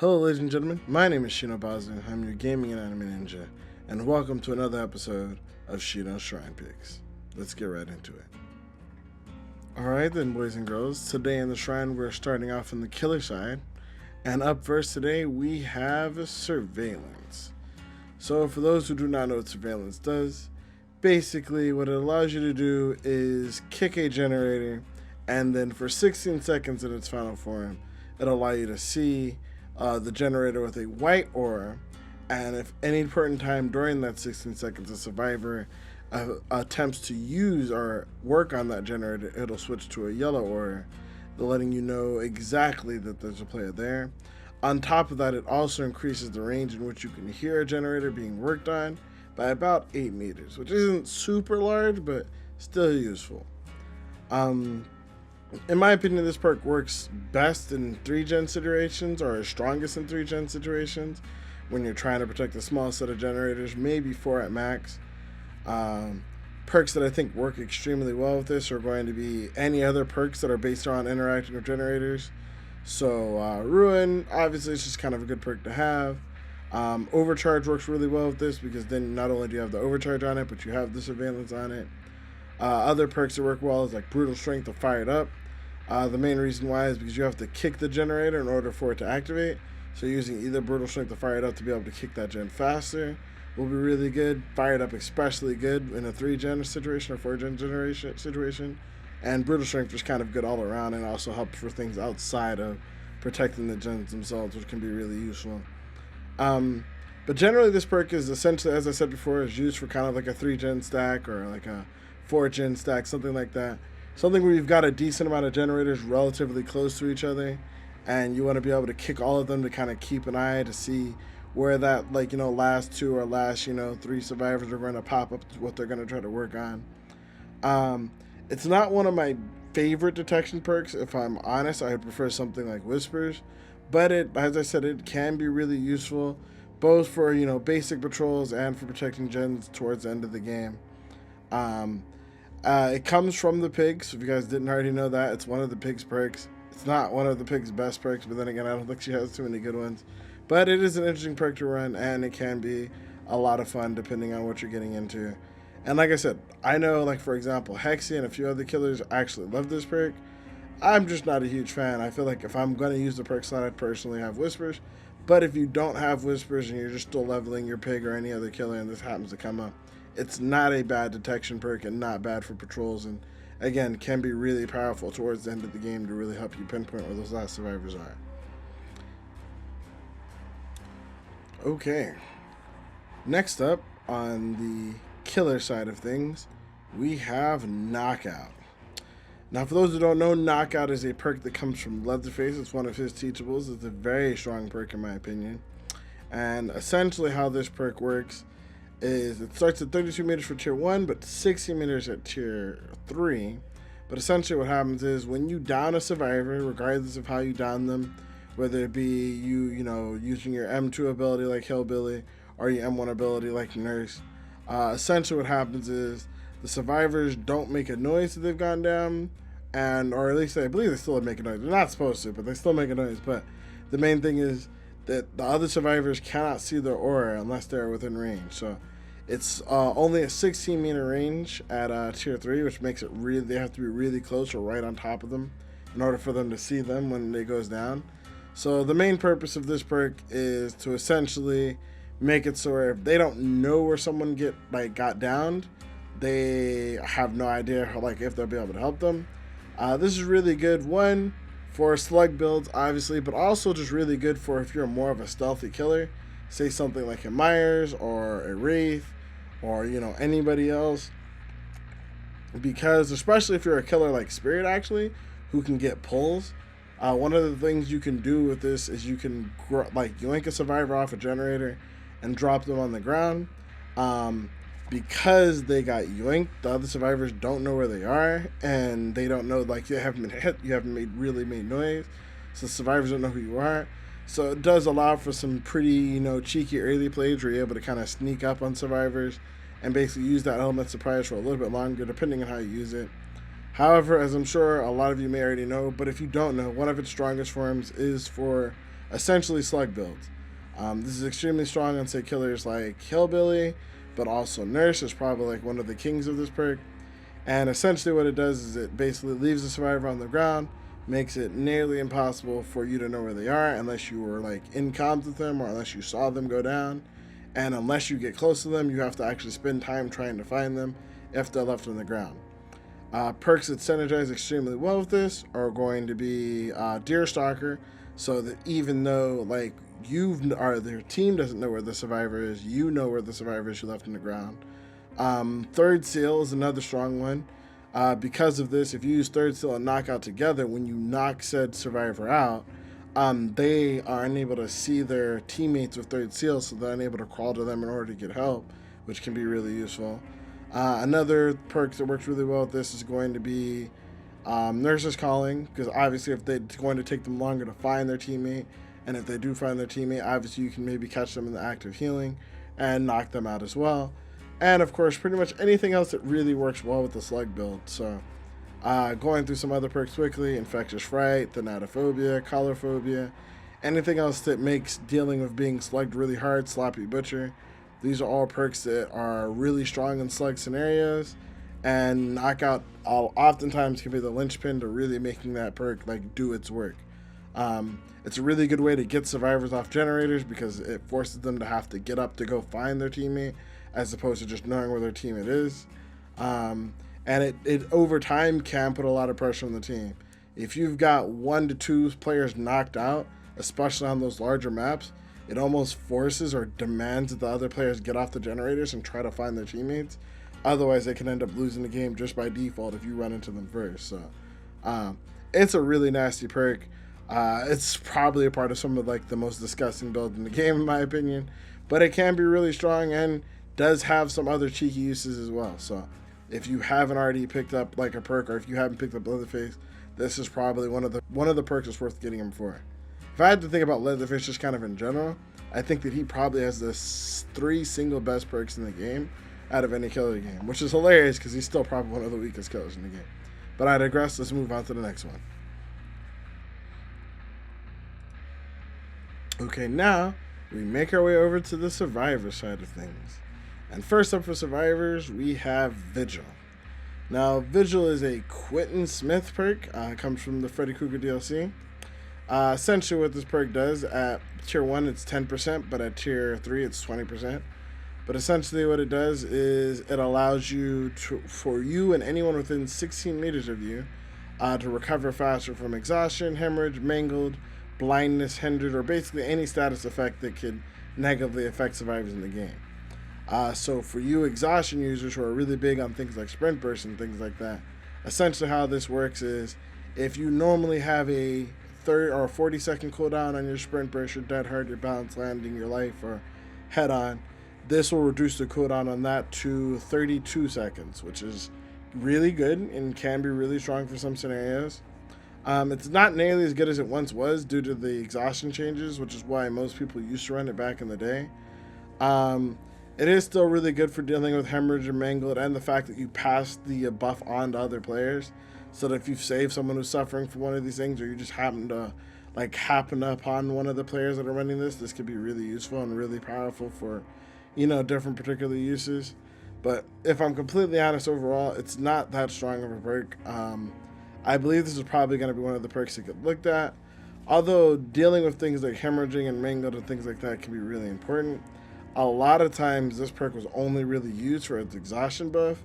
Hello ladies and gentlemen, my name is ShinoBazuxX, I'm your gaming and anime ninja, and welcome to another episode of Shino's Shrine Picks. Let's get right into it. Alright then boys and girls, today in the Shrine we're starting off on the killer side, and up first today we have Surveillance. So for those who do not know what Surveillance does, basically what it allows you to do is kick a generator, and then for 16 seconds in its final form, it'll allow you to see the generator with a white aura, and if any point in time during that 16 seconds a survivor attempts to use or work on that generator, it'll switch to a yellow aura, letting you know exactly that there's a player there. On top of that, it also increases the range in which you can hear a generator being worked on by about 8 meters, which isn't super large, but still useful. In my opinion, this perk works best in 3-gen situations, or strongest in 3-gen situations, when you're trying to protect a small set of generators, maybe 4 at max. Perks that I think work extremely well with this are going to be any other perks that are based on interacting with generators. So Ruin, obviously it's just kind of a good perk to have. Overcharge works really well with this, because then not only do you have the overcharge on it, but you have the surveillance on it. Other perks that work well is like Brutal Strength or Fire It Up. The main reason why is because you have to kick the generator in order for it to activate. So using either Brutal Strength or Fire It Up to be able to kick that gen faster will be really good. Fire It Up especially good in a 3-gen situation or 4-gen generation situation. And Brutal Strength is kind of good all around, and also helps for things outside of protecting the gens themselves, which can be really useful. But generally this perk is essentially, as I said before, is used for kind of like a 3-gen stack or like a 4-gen stack, something like that. Something where you've got a decent amount of generators relatively close to each other, and you want to be able to kick all of them to kind of keep an eye to see where that, like, last 2 or last, 3 survivors are going to pop up, what they're going to try to work on. It's not one of my favorite detection perks, if I'm honest. I prefer something like Whispers, but as I said, it can be really useful, both for, basic patrols and for protecting gens towards the end of the game. It comes from the pig, so if you guys didn't already know that, it's one of the pig's perks. It's not one of the pig's best perks, but then again, I don't think she has too many good ones. But it is an interesting perk to run, and it can be a lot of fun depending on what you're getting into. And like I said, I know, like, for example, Hexy and a few other killers actually love this perk. I'm just not a huge fan. I feel like if I'm going to use the perk slot, I'd personally have Whispers. But if you don't have Whispers and you're just still leveling your pig or any other killer and this happens to come up, it's not a bad detection perk and not bad for patrols, and again, can be really powerful towards the end of the game to really help you pinpoint where those last survivors are. Okay, next up on the killer side of things, we have Knockout. Now for those who don't know, Knockout is a perk that comes from Leatherface. It's one of his teachables. It's a very strong perk in my opinion, and essentially how this perk works is it starts at 32 meters for tier 1, but 60 meters at tier 3. But essentially what happens is when you down a survivor, regardless of how you down them, whether it be you using your M2 ability like Hillbilly or your M1 ability like Nurse, essentially what happens is the survivors don't make a noise that they've gone down, or at least I believe they still make a noise. They're not supposed to, but they still make a noise. But the main thing is that the other survivors cannot see their aura unless they're within range. So it's only a 16-meter range at tier 3, which makes it they have to be really close or right on top of them in order for them to see them when it goes down. So the main purpose of this perk is to essentially make it so if they don't know where someone got downed, they have no idea if they'll be able to help them. This is really good, one, for slug builds, obviously, but also just really good for if you're more of a stealthy killer, say something like a Myers or a Wraith or anybody else, because especially if you're a killer like Spirit actually, who can get pulls, one of the things you can do with this is you can yoink a survivor off a generator and drop them on the ground. Because they got yoinked, the other survivors don't know where they are, and they don't know, you haven't been hit, you haven't really made noise, so survivors don't know who you are. So it does allow for some pretty, cheeky early plays where you're able to kind of sneak up on survivors and basically use that element surprise for a little bit longer, depending on how you use it. However, as I'm sure a lot of you may already know, but if you don't know, one of its strongest forms is for essentially slug builds. This is extremely strong on, say, killers like Hillbilly, but also Nurse is probably like one of the kings of this perk. And essentially what it does is it basically leaves the survivor on the ground, makes it nearly impossible for you to know where they are unless you were like in comms with them or unless you saw them go down. And unless you get close to them, you have to actually spend time trying to find them if they're left on the ground. Perks that synergize extremely well with this are going to be Deer Stalker, so that even though like their team doesn't know where the survivor is, you know where the survivor is you left on the ground. Third Seal is another strong one. Because of this, if you use Third Seal and Knockout together, when you knock said survivor out, they are unable to see their teammates with Third Seal, so they're unable to crawl to them in order to get help, which can be really useful. Another perk that works really well with this is going to be Nurse's Calling, because obviously if it's going to take them longer to find their teammate, and if they do find their teammate, obviously you can maybe catch them in the act of healing and knock them out as well. And of course, pretty much anything else that really works well with the slug build. So going through some other perks quickly: Infectious Fright, Thanatophobia, Colorphobia, anything else that makes dealing with being slugged really hard, Sloppy Butcher. These are all perks that are really strong in slug scenarios, and Knockout oftentimes can be the linchpin to really making that perk like do its work. It's a really good way to get survivors off generators because it forces them to have to get up to go find their teammate, as opposed to just knowing where their teammate is. And it over time can put a lot of pressure on the team. If you've got 1 to 2 players knocked out, especially on those larger maps, it almost forces or demands that the other players get off the generators and try to find their teammates. Otherwise, they can end up losing the game just by default if you run into them first. So it's a really nasty perk. It's probably a part of some of like the most disgusting builds in the game, in my opinion, but it can be really strong and does have some other cheeky uses as well. So if you haven't already picked up like a perk, or if you haven't picked up Leatherface, this is probably one of the perks that's worth getting him for. If I had to think about Leatherface just kind of in general, I think that he probably has the 3 single best perks in the game out of any killer game, which is hilarious because he's still probably one of the weakest killers in the game. But I digress. Let's move on to the next one. Okay, now we make our way over to the survivor side of things. And first up for survivors, we have Vigil. Now, Vigil is a Quentin Smith perk. Comes from the Freddy Krueger DLC. Essentially what this perk does, at tier 1 it's 10%, but at tier 3 it's 20%. But essentially what it does is it allows you for you and anyone within 16 meters of you to recover faster from exhaustion, hemorrhage, mangled, blindness, hindered, or basically any status effect that could negatively affect survivors in the game. So for you exhaustion users who are really big on things like sprint bursts and things like that, essentially how this works is if you normally have a 30 or 40-second cooldown on your sprint burst, your dead hard, your balance landing, your life, or head on, this will reduce the cooldown on that to 32 seconds, which is really good and can be really strong for some scenarios. It's not nearly as good as it once was due to the exhaustion changes, which is why most people used to run it back in the day. It is still really good for dealing with hemorrhage and mangled, and the fact that you pass the buff on to other players, so that if you save someone who's suffering from one of these things, or you just happen upon one of the players that are running this could be really useful and really powerful for, different particular uses. But if I'm completely honest, overall, it's not that strong of a perk. I believe this is probably going to be one of the perks that get looked at. Although dealing with things like hemorrhaging and mangled and things like that can be really important, a lot of times this perk was only really used for its exhaustion buff,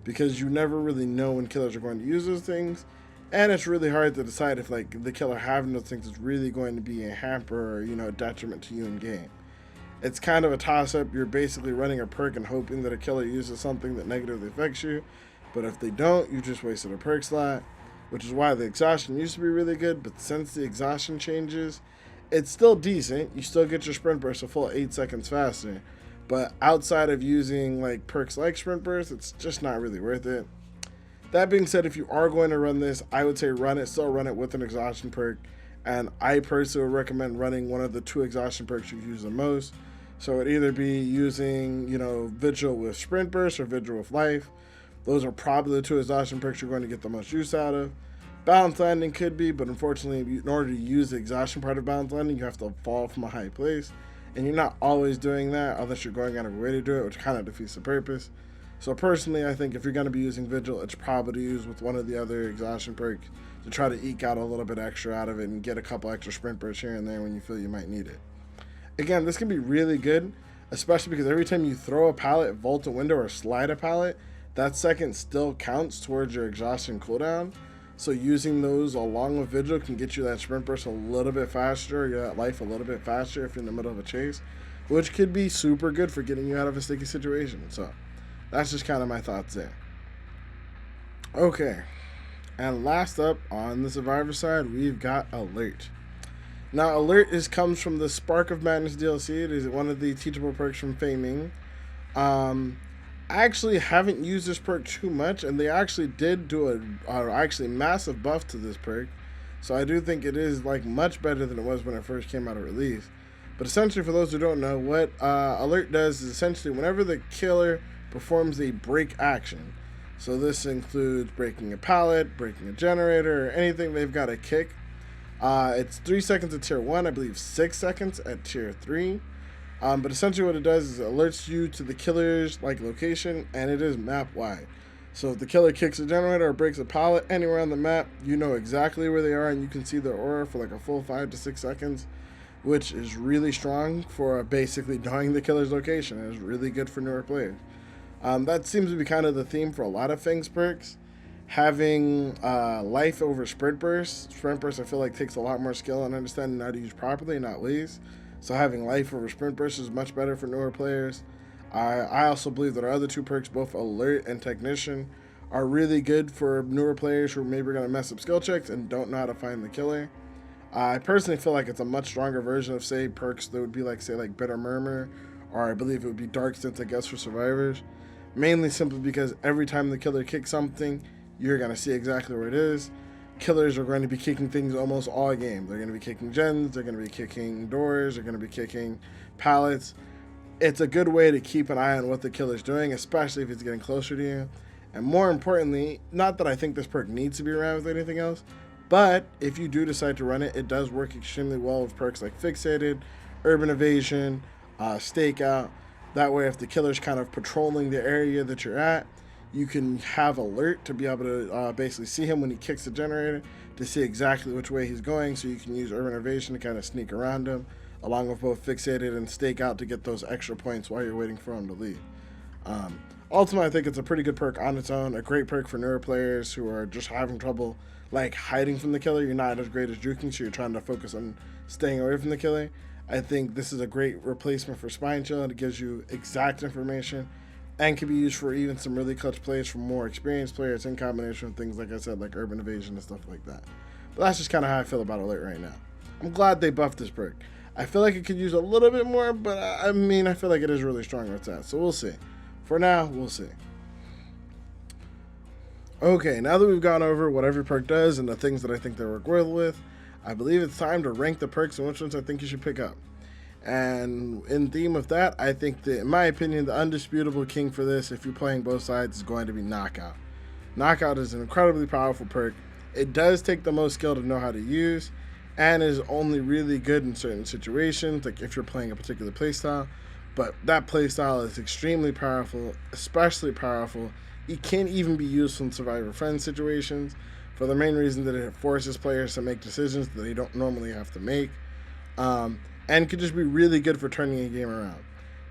because you never really know when killers are going to use those things, and it's really hard to decide if the killer having those things is really going to be a hamper or a detriment to you in game. It's kind of a toss-up. You're basically running a perk and hoping that a killer uses something that negatively affects you, but if they don't, you just wasted a perk slot, which is why the exhaustion used to be really good. But since the exhaustion changes, it's still decent. You still get your sprint burst a full 8 seconds faster, but outside of using perks like sprint burst, it's just not really worth it. That being said, if you are going to run this, I would say still run it with an exhaustion perk, and I personally would recommend running one of the 2 exhaustion perks you use the most. So it'd either be using, Vigil with sprint burst or Vigil with life. Those are probably the 2 exhaustion perks you're going to get the most use out of. Balance landing could be, but unfortunately, in order to use the exhaustion part of balance landing, you have to fall from a high place. And you're not always doing that unless you're going out of your way to do it, which kind of defeats the purpose. So personally, I think if you're going to be using Vigil, it's probably to use with one of the other exhaustion perks to try to eke out a little bit extra out of it and get a couple extra sprint bursts here and there when you feel you might need it. Again, this can be really good, especially because every time you throw a pallet, vault a window, or slide a pallet, that second still counts towards your exhaustion cooldown. So using those along with Vigil can get you that sprint burst a little bit faster, or that life a little bit faster if you're in the middle of a chase, which could be super good for getting you out of a sticky situation. So that's just kind of my thoughts there. Okay, and last up on the Survivor side, we've got Alert. Now, Alert comes from the Spark of Madness DLC. It is one of the teachable perks from Faming. I actually haven't used this perk too much, and they actually did do a massive buff to this perk. So I do think it is like much better than it was when it first came out of release. But essentially, for those who don't know, what Alert does is essentially whenever the killer performs a break action. So this includes breaking a pallet, breaking a generator, or anything they've got to kick. It's 3 seconds at tier 1, I believe 6 seconds at tier 3. But essentially what it does is it alerts you to the killer's location, and it is map wide. So if the killer kicks a generator or breaks a pallet anywhere on the map, you know exactly where they are, and you can see their aura for like a full 5 to 6 seconds, which is really strong for basically knowing the killer's location. It's really good for newer players. That seems to be kind of the theme for a lot of Fang's perks. Having life over sprint burst. Sprint burst I feel like takes a lot more skill and understanding how to use properly, not waste. So having life over sprint burst is much better for newer players. I also believe that our other two perks, both Alert and Technician, are really good for newer players who are maybe going to mess up skill checks and don't know how to find the killer. I personally feel like it's a much stronger version of, say, perks that would be like, say, like Bitter Murmur, or I believe it would be Dark Sense, I guess, for survivors. Mainly simply because every time the killer kicks something, you're going to see exactly where it is. Killers are going to be kicking things almost all game. They're going to be kicking gens, they're going to be kicking doors, they're going to be kicking pallets. It's a good way to keep an eye on what the killer's doing, especially if it's getting closer to you. And more importantly, not that I think this perk needs to be around with anything else, but if you do decide to run it, it does work extremely well with perks like Fixated, Urban Evasion, Stakeout. That way, if the killer's kind of patrolling the area that you're at, you can have Alert to be able to basically see him when he kicks the generator, to see exactly which way he's going, so you can use Urban Evasion to kind of sneak around him, along with both Fixated and Stakeout to get those extra points while you're waiting for him to leave. Ultimately, I think it's a pretty good perk on its own, a great perk for newer players who are just having trouble like hiding from the killer. You're not as great as juking, so you're trying to focus on staying away from the killer. I think this is a great replacement for Spine Chill, and it gives you exact information and can be used for even some really clutch plays for more experienced players in combination with things, like I said, like Urban Evasion and stuff like that. But that's just kind of how I feel about Alert right now. I'm glad they buffed this perk. I feel like it could use a little bit more, but I mean, I feel like it is really strong where it's at. So we'll see. For now, we'll see. Okay, now that we've gone over what every perk does and the things that I think they work well with, I believe it's time to rank the perks and which ones I think you should pick up. And in theme of that, I think that, in my opinion, the undisputable king for this, if you're playing both sides, is going to be Knockout. Knockout is an incredibly powerful perk. It does take the most skill to know how to use, and is only really good in certain situations, like if you're playing a particular playstyle. But that playstyle is extremely powerful, especially powerful. It can even be used in Survivor Friends situations, for the main reason that it forces players to make decisions that they don't normally have to make. And could just be really good for turning a game around.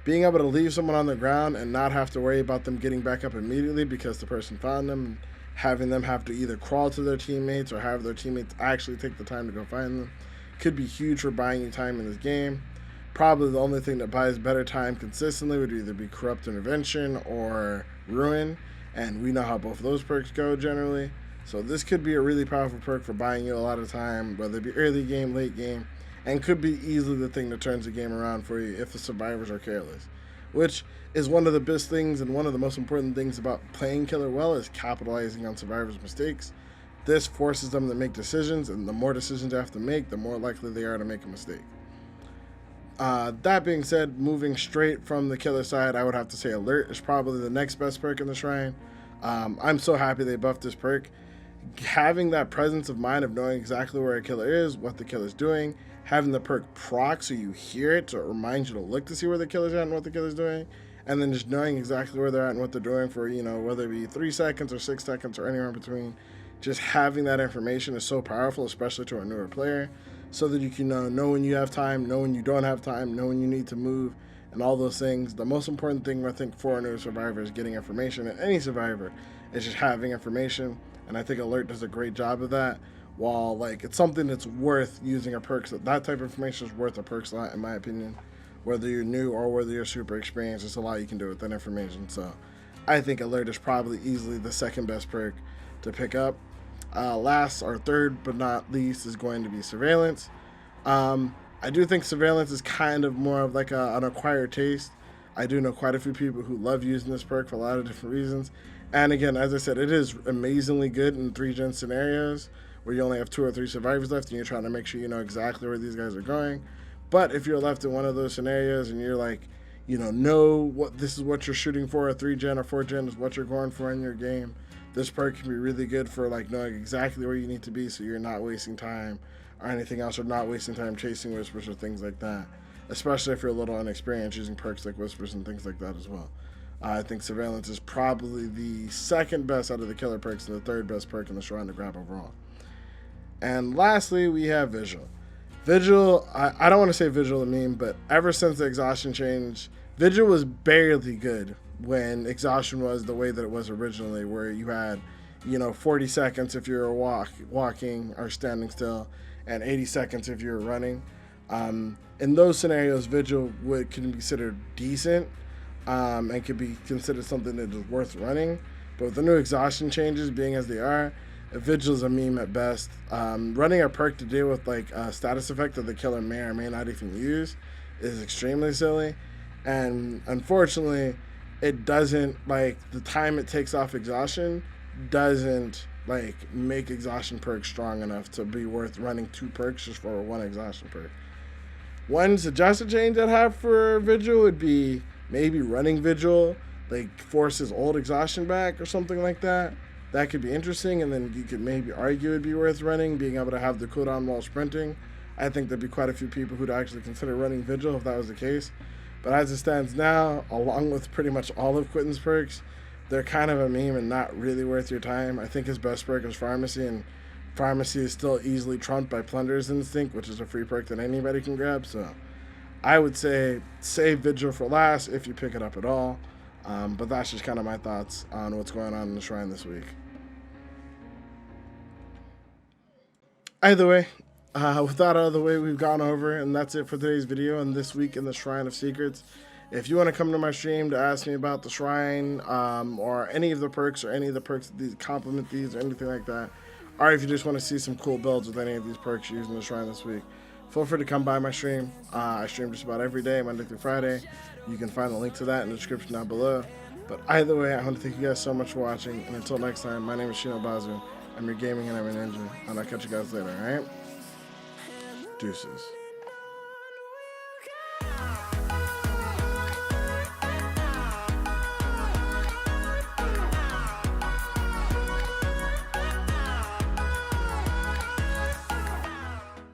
Being able to leave someone on the ground and not have to worry about them getting back up immediately because the person found them, and having them have to either crawl to their teammates or have their teammates actually take the time to go find them, could be huge for buying you time in this game. Probably the only thing that buys better time consistently would either be Corrupt Intervention or Ruin, and we know how both of those perks go generally. So this could be a really powerful perk for buying you a lot of time, whether it be early game, late game, and could be easily the thing that turns the game around for you if the survivors are careless. Which is one of the best things and one of the most important things about playing killer well, is capitalizing on survivors' mistakes. This forces them to make decisions, and the more decisions they have to make, the more likely they are to make a mistake. That being said, moving straight from the killer side, I would have to say Alert is probably the next best perk in the Shrine. I'm so happy they buffed this perk. having that presence of mind of knowing exactly where a killer is, what the killer's doing, having the perk proc so you hear it, so it reminds you to look to see where the killer's at and what the killer's doing, and then just knowing exactly where they're at and what they're doing for, you know, whether it be 3 seconds or 6 seconds or anywhere in between. Just having that information is so powerful, especially to a newer player, so that you can know when you have time, know when you don't have time, know when you need to move, and all those things. The most important thing, I think, for a new survivor is getting information, and any survivor is just having information, and I think Alert does a great job of that. While, like, it's something that's worth using a perk, that type of information is worth a perk slot, in my opinion. Whether you're new or whether you're super experienced, there's a lot you can do with that information. So I think Alert is probably easily the second best perk to pick up. Last, or third but not least, is going to be Surveillance. I do think Surveillance is kind of more of like an acquired taste. I do know quite a few people who love using this perk for a lot of different reasons. And again, as I said, it is amazingly good in 3-gen scenarios where you only have 2 or 3 survivors left and you're trying to make sure you know exactly where these guys are going. But if you're left in one of those scenarios and you're like, you know what this is what you're shooting for, a 3-gen or 4-gen is what you're going for in your game, this perk can be really good for like knowing exactly where you need to be so you're not wasting time or anything else, or not wasting time chasing whispers or things like that, especially if you're a little inexperienced using perks like whispers and things like that as well. I think Surveillance is probably the second best out of the killer perks and the third best perk in the Shrine to grab overall. And lastly, we have Vigil. Vigil, I don't want to say Vigil a meme, but ever since the exhaustion change, Vigil was barely good when exhaustion was the way that it was originally, where you had, 40 seconds if you're walking or standing still, and 80 seconds if you're running. In those scenarios, Vigil can be considered decent, and could be considered something that is worth running. But with the new exhaustion changes being as they are, Vigil is a meme at best. Running a perk to deal with like a status effect that the killer may or may not even use is extremely silly. And unfortunately, it doesn't, like, the time it takes off exhaustion doesn't like make exhaustion perk strong enough to be worth running 2 perks just for 1 exhaustion perk. One suggested change I'd have for Vigil would be maybe running Vigil, like forces old exhaustion back or something like that. That could be interesting, and then you could maybe argue it'd be worth running, being able to have the cooldown while sprinting. I think there'd be quite a few people who'd actually consider running Vigil if that was the case. But as it stands now, along with pretty much all of Quentin's perks, they're kind of a meme and not really worth your time. I think his best perk is Pharmacy, and Pharmacy is still easily trumped by Plunderer's Instinct, which is a free perk that anybody can grab. So I would say save Vigil for last if you pick it up at all. But that's just kind of my thoughts on what's going on in the Shrine this week. Either way, with that out of the way, we've gone over, and that's it for today's video and this week in the Shrine of Secrets. If you want to come to my stream to ask me about the Shrine, or any of the perks, or any of the perks that complement these, or anything like that, or if you just want to see some cool builds with any of these perks using the Shrine this week, feel free to come by my stream. I stream just about every day, Monday through Friday. You can find the link to that in the description down below. But either way, I want to thank you guys so much for watching, and until next time, my name is ShinoBazu. I'm your gaming and I'm a ninja, and I'll catch you guys later, alright? Deuces.